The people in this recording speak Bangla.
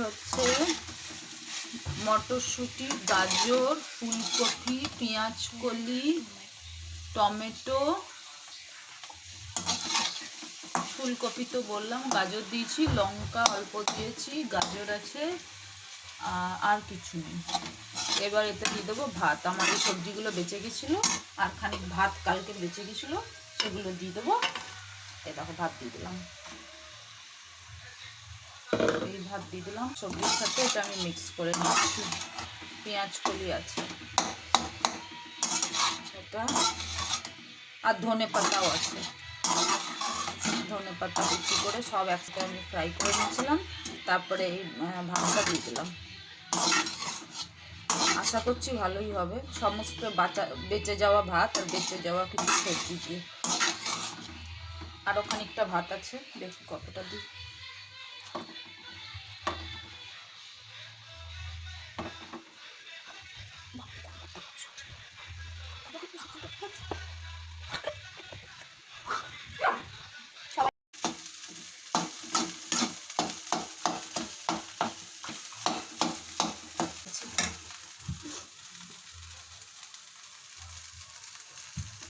হচ্ছে মটরশুঁটি, গাজর, ফুলকপি, পেঁয়াজ কলি, টমেটো, ফুলকপি তো বললাম, গাজর দিয়েছি, লঙ্কা অল্প দিয়েছি, গাজর আছে, আর কিছু নেই। এবার এতে দিয়ে দেবো ভাত। আমার এই সবজিগুলো বেঁচে গেছিলো, আর খানিক ভাত কালকে বেঁচে গেছিলো, সেগুলো দিয়ে দেবো। এই দেখো ভাত দিয়ে দিলাম, এই ভাত দিয়ে দিলাম সবজির সাথে। এটা আমি মিক্স করে নিচ্ছি। পেঁয়াজ কলি আছে সেটা, আর ধনে পাতাও আছে। ধনে পাতা কুচি করে সব একসাথে আমি ফ্রাই করে নিয়েছিলাম। তারপরে এই ভাতটা দিয়ে দিলাম। আশা করছি ভালোই হবে। সমস্ত বেঁচে যাওয়া ভাত আর বেঁচে যাওয়া কিছু সবজি দিয়ে। আরও খানিকটা ভাত আছে, দেখি কতটা দিই।